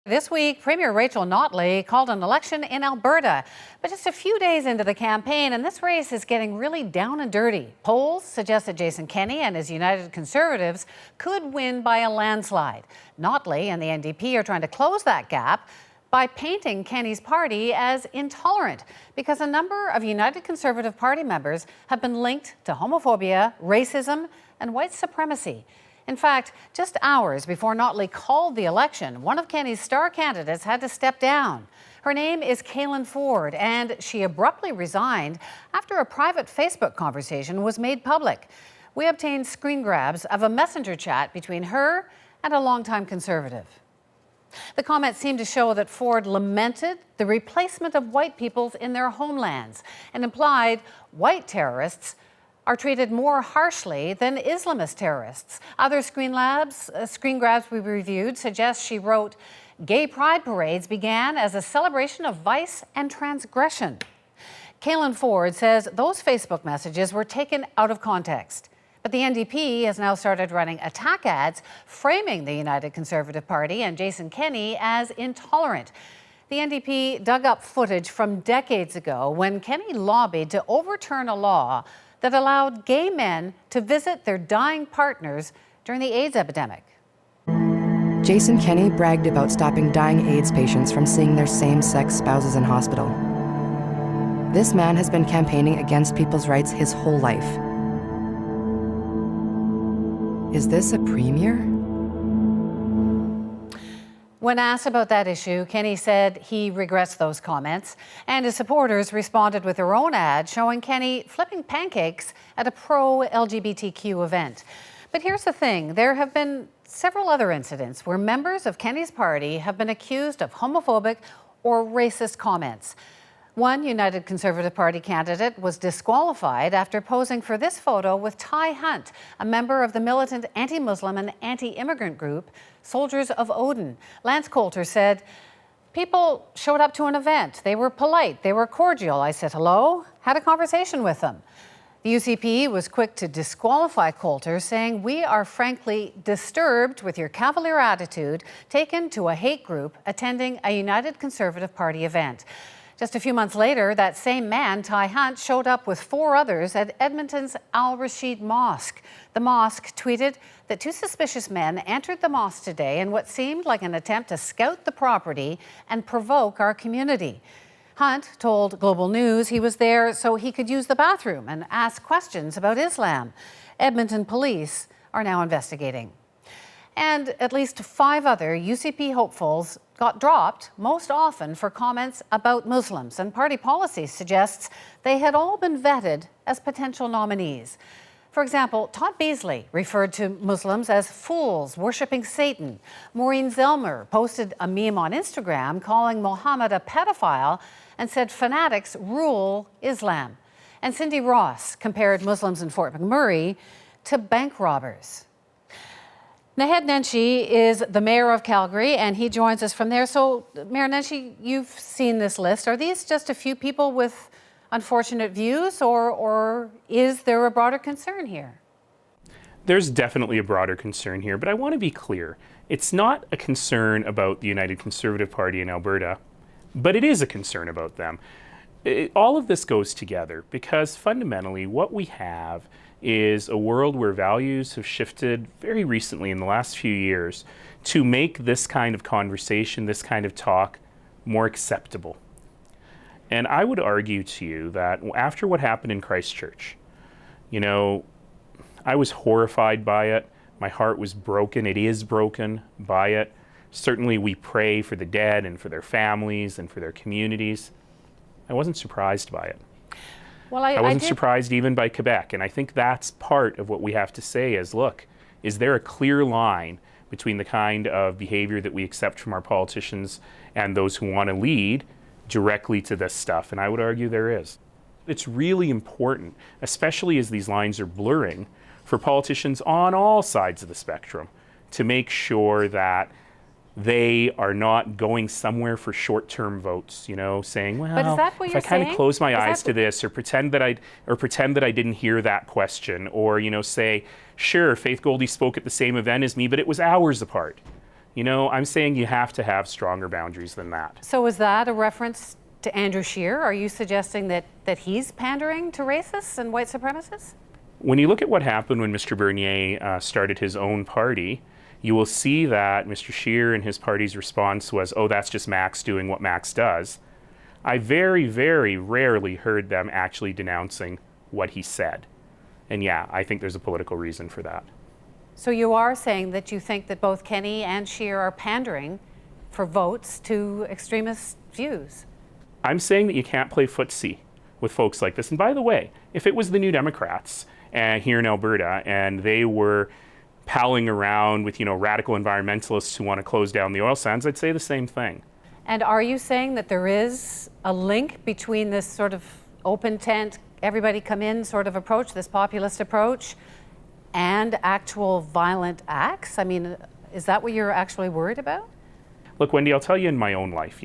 This week, Premier Rachel Notley called an election in Alberta, but just a few days into the campaign, and this race is getting really down and dirty. Polls suggest that Jason Kenney and his United Conservatives could win by a landslide. Notley and the NDP are trying to close that gap by painting Kenney's party as intolerant, because a number of United Conservative Party members have been linked to homophobia, racism, and white supremacy. In fact, just hours before Notley called the election, one of Kenney's star candidates had to step down. Her name is Callan Ford, and she abruptly resigned after a private Facebook conversation was made public. We obtained screen grabs of a messenger chat between her and a longtime Conservative. The comments seemed to show that Ford lamented the replacement of white peoples in their homelands and implied white terrorists are treated more harshly than Islamist terrorists. Other screen grabs we reviewed suggest she wrote, "Gay pride parades began as a celebration of vice and transgression." Callan Ford says those Facebook messages were taken out of context. But the NDP has now started running attack ads framing the United Conservative Party and Jason Kenney as intolerant. The NDP dug up footage from decades ago when Kenney lobbied to overturn a law that allowed gay men to visit their dying partners during the AIDS epidemic. Jason Kenney bragged about stopping dying AIDS patients from seeing their same-sex spouses in hospital. This man has been campaigning against people's rights his whole life. Is this a premier? When asked about that issue, Kenney said he regrets those comments, and his supporters responded with their own ad showing Kenney flipping pancakes at a pro-LGBTQ event. But here's the thing, there have been several other incidents where members of Kenney's party have been accused of homophobic or racist comments. One United Conservative Party candidate was disqualified after posing for this photo with Ty Hunt, a member of the militant anti-Muslim and anti-immigrant group Soldiers of Odin. Lance Coulter said, "People showed up to an event. They were polite. They were cordial. I said hello, had a conversation with them." The UCP was quick to disqualify Coulter, saying, "We are frankly disturbed with your cavalier attitude taken to a hate group attending a United Conservative Party event." Just a few months later, that same man, Ty Hunt, showed up with 4 others at Edmonton's Al-Rashid Mosque. The mosque tweeted that 2 suspicious men entered the mosque today in what seemed like an attempt to scout the property and provoke our community. Hunt told Global News he was there so he could use the bathroom and ask questions about Islam. Edmonton police are now investigating. And at least 5 other UCP hopefuls got dropped, most often for comments about Muslims. And party policy suggests they had all been vetted as potential nominees. For example, Todd Beasley referred to Muslims as fools worshipping Satan. Maureen Zelmer posted a meme on Instagram calling Mohammed a pedophile and said fanatics rule Islam. And Cindy Ross compared Muslims in Fort McMurray to bank robbers. Naheed Nenshi is the mayor of Calgary, and he joins us from there. So, Mayor Nenshi, you've seen this list. Are these just a few people with unfortunate views, or is there a broader concern here? There's definitely a broader concern here, but I want to be clear. It's not a concern about the United Conservative Party in Alberta, but it is a concern about them. All of this goes together because fundamentally what we have is a world where values have shifted very recently in the last few years to make this kind of conversation, this kind of talk, more acceptable. And I would argue to you that after what happened in Christchurch, I was horrified by it. My heart was broken. It is broken by it. Certainly we pray for the dead and for their families and for their communities. I wasn't surprised by it. Well, I wasn't surprised even by Quebec, and I think that's part of what we have to say is, look, is there a clear line between the kind of behavior that we accept from our politicians and those who want to lead directly to this stuff? And I would argue there is. It's really important, especially as these lines are blurring, for politicians on all sides of the spectrum to make sure that they are not going somewhere for short-term votes, saying, well, but is that what if you're I kind of close my eyes to this, or pretend that I didn't hear that question, or say, sure, Faith Goldie spoke at the same event as me, but it was hours apart. You know, I'm saying you have to have stronger boundaries than that. So is that a reference to Andrew Shearer? Are you suggesting that he's pandering to racists and white supremacists? When you look at what happened when Mr. Bernier started his own party, you will see that Mr. Shearer and his party's response was, oh, that's just Max doing what Max does. I very, very rarely heard them actually denouncing what he said. And yeah, I think there's a political reason for that. So you are saying that you think that both Kenney and Shearer are pandering for votes to extremist views? I'm saying that you can't play footsie with folks like this. And by the way, if it was the New Democrats here in Alberta and they were palling around with, radical environmentalists who want to close down the oil sands, I'd say the same thing. And are you saying that there is a link between this sort of open tent, everybody come in sort of approach, this populist approach, and actual violent acts? I mean, is that what you're actually worried about? Look, Wendy, I'll tell you in my own life,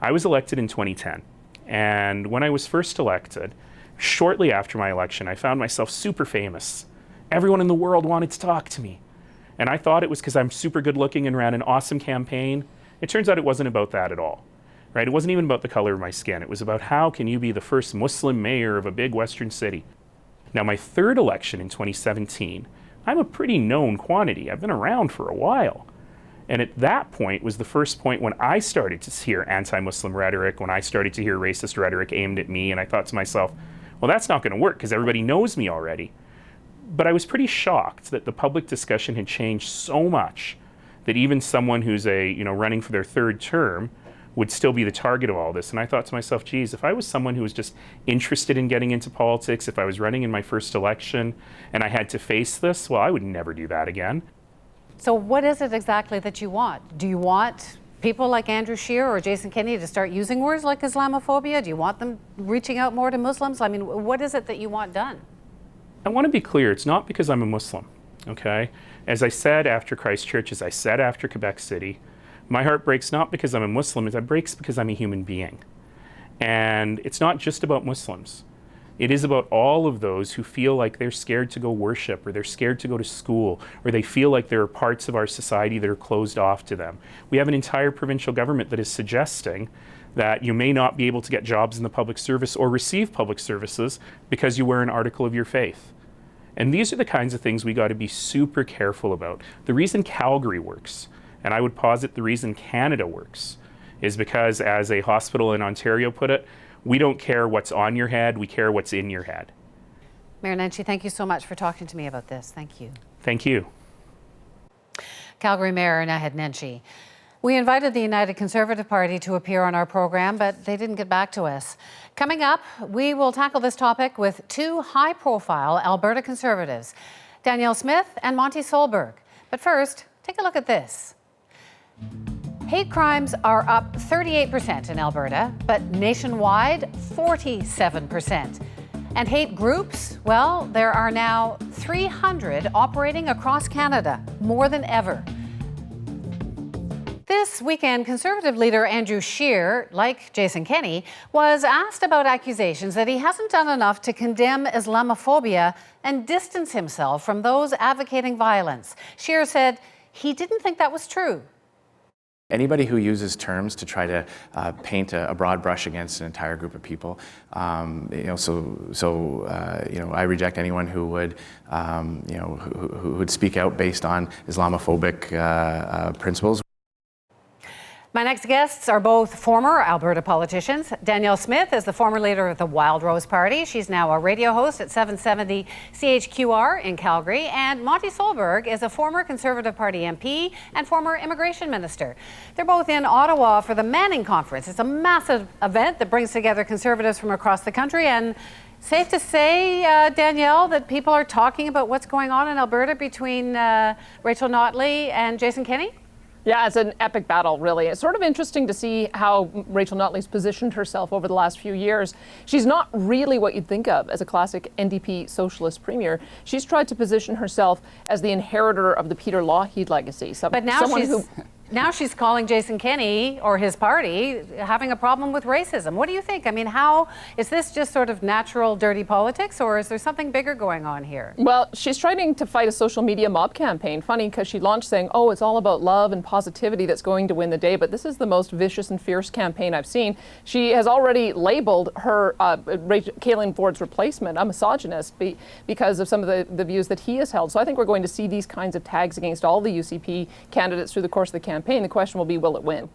I was elected in 2010. And when I was first elected, shortly after my election, I found myself super famous. Everyone in the world wanted to talk to me. And I thought it was because I'm super good looking and ran an awesome campaign. It turns out it wasn't about that at all, right? It wasn't even about the color of my skin. It was about how can you be the first Muslim mayor of a big Western city. Now, my third election in 2017, I'm a pretty known quantity. I've been around for a while. And at that point was the first point when I started to hear anti-Muslim rhetoric, when I started to hear racist rhetoric aimed at me, and I thought to myself, well, that's not going to work because everybody knows me already. But I was pretty shocked that the public discussion had changed so much that even someone who's running for their third term would still be the target of all this. And I thought to myself, geez, if I was someone who was just interested in getting into politics, if I was running in my first election and I had to face this, well, I would never do that again. So what is it exactly that you want? Do you want people like Andrew Shearer or Jason Kenney to start using words like Islamophobia? Do you want them reaching out more to Muslims? I mean, what is it that you want done? I want to be clear, it's not because I'm a Muslim, okay? As I said after Christchurch, as I said after Quebec City, my heart breaks not because I'm a Muslim, it breaks because I'm a human being. And it's not just about Muslims. It is about all of those who feel like they're scared to go worship, or they're scared to go to school, or they feel like there are parts of our society that are closed off to them. We have an entire provincial government that is suggesting that you may not be able to get jobs in the public service or receive public services because you wear an article of your faith. And these are the kinds of things we got to be super careful about. The reason Calgary works, and I would posit the reason Canada works, is because, as a hospital in Ontario put it, we don't care what's on your head, we care what's in your head. Mayor Nenshi, thank you so much for talking to me about this. Thank you. Thank you. Calgary Mayor Naheed Nenshi. We invited the United Conservative Party to appear on our program, but they didn't get back to us. Coming up, we will tackle this topic with two high-profile Alberta Conservatives, Danielle Smith and Monty Solberg. But first, take a look at this. Hate crimes are up 38% in Alberta, but nationwide, 47%. And hate groups, well, there are now 300 operating across Canada, more than ever. This weekend, Conservative leader Andrew Shearer, like Jason Kenney, was asked about accusations that he hasn't done enough to condemn Islamophobia and distance himself from those advocating violence. Shearer said he didn't think that was true. Anybody who uses terms to try to paint a broad brush against an entire group of people, I reject anyone who would, who would speak out based on Islamophobic principles. My next guests are both former Alberta politicians. Danielle Smith is the former leader of the Wild Rose Party. She's now a radio host at 770 CHQR in Calgary. And Monty Solberg is a former Conservative Party MP and former immigration minister. They're both in Ottawa for the Manning Conference. It's a massive event that brings together Conservatives from across the country. And safe to say, Danielle, that people are talking about what's going on in Alberta between Rachel Notley and Jason Kenney? Yeah, it's an epic battle, really. It's sort of interesting to see how Rachel Notley's positioned herself over the last few years. She's not really what you'd think of as a classic NDP socialist premier. She's tried to position herself as the inheritor of the Peter Lougheed legacy. But now Now she's calling Jason Kenney or his party having a problem with racism. What do you think? I mean, how is this just sort of natural dirty politics, or is there something bigger going on here? Well, she's trying to fight a social media mob campaign. Funny, because she launched saying, oh, it's all about love and positivity that's going to win the day, but this is the most vicious and fierce campaign I've seen. She has already labeled her Kayleen Ford's replacement a misogynist because of some of the views that he has held. So I think we're going to see these kinds of tags against all the UCP candidates through the course of the campaign. The question will be, will it win?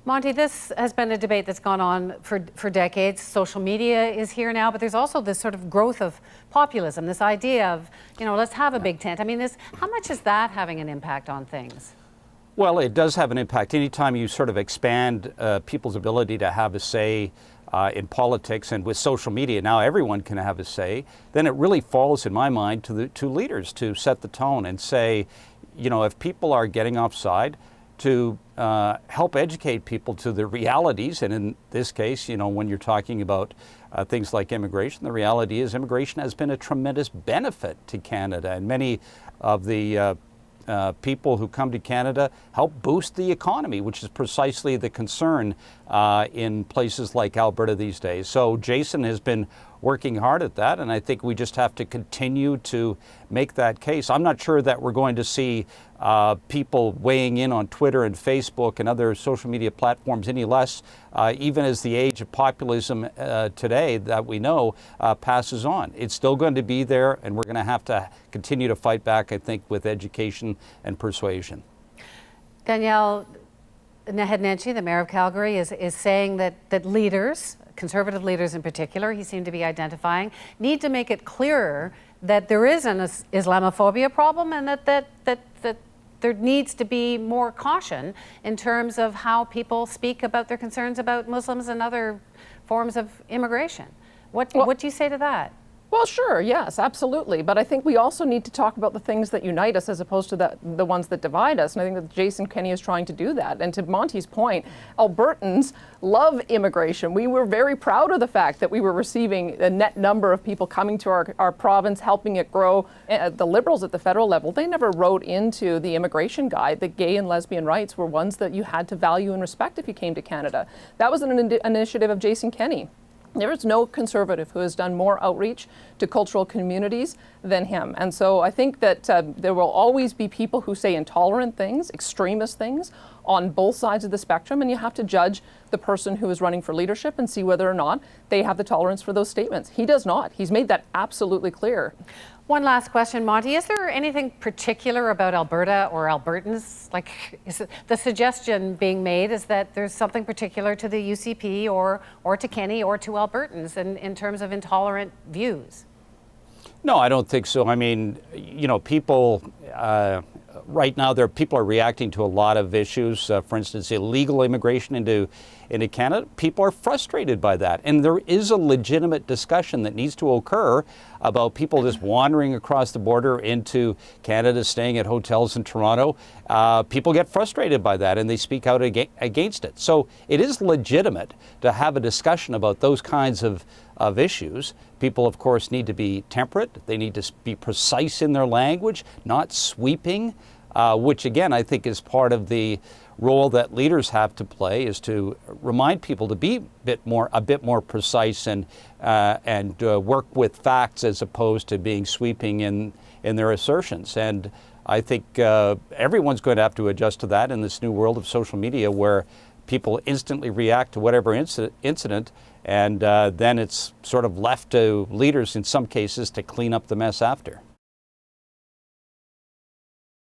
Monty, this has been a debate that's gone on for decades. Social media is here now, but there's also this sort of growth of populism, this idea of, let's have a big tent. I mean, how much is that having an impact on things? Well, it does have an impact. Anytime you sort of expand people's ability to have a say in politics, and with social media now everyone can have a say, then it really falls, in my mind, to leaders to set the tone and say, if people are getting offside, to help educate people to the realities. And in this case, when you're talking about things like immigration, the reality is immigration has been a tremendous benefit to Canada, and many of the people who come to Canada help boost the economy, which is precisely the concern in places like Alberta these days. So Jason has been working hard at that, and I think we just have to continue to make that case. I'm not sure that we're going to see people weighing in on Twitter and Facebook and other social media platforms any less, even as the age of populism today that we know passes on. It's still going to be there, and we're going to have to continue to fight back, I think, with education and persuasion. Danielle, Naheed Nenshi, the mayor of Calgary, is saying that leaders, Conservative leaders in particular, he seemed to be identifying, need to make it clearer that there is an Islamophobia problem, and that there needs to be more caution in terms of how people speak about their concerns about Muslims and other forms of immigration. What do you say to that? Well, sure, yes, absolutely. But I think we also need to talk about the things that unite us as opposed to the ones that divide us. And I think that Jason Kenney is trying to do that. And to Monty's point, Albertans love immigration. We were very proud of the fact that we were receiving a net number of people coming to our province, helping it grow. The Liberals at the federal level, they never wrote into the immigration guide that gay and lesbian rights were ones that you had to value and respect if you came to Canada. That was an initiative of Jason Kenney. There is no Conservative who has done more outreach to cultural communities than him. And so I think that there will always be people who say intolerant things, extremist things, on both sides of the spectrum, and you have to judge the person who is running for leadership and see whether or not they have the tolerance for those statements. He does not. He's made that absolutely clear. One last question, Monty. Is there anything particular about Alberta or Albertans? Like, is it, the suggestion being made is that there's something particular to the UCP or to Kenney or to Albertans in terms of intolerant views? No, I don't think so. I mean, people, right now, people are reacting to a lot of issues. For instance, illegal immigration into Canada. People are frustrated by that. And there is a legitimate discussion that needs to occur about people just wandering across the border into Canada, staying at hotels in Toronto. People get frustrated by that, and they speak out against it. So it is legitimate to have a discussion about those kinds of issues. People, of course, need to be temperate. They need to be precise in their language, not sweeping, which, again, I think is part of the role that leaders have to play, is to remind people to be a bit more precise and work with facts as opposed to being sweeping in their assertions. And I think everyone's going to have to adjust to that in this new world of social media, where people instantly react to whatever incident, and then it's sort of left to leaders in some cases to clean up the mess after.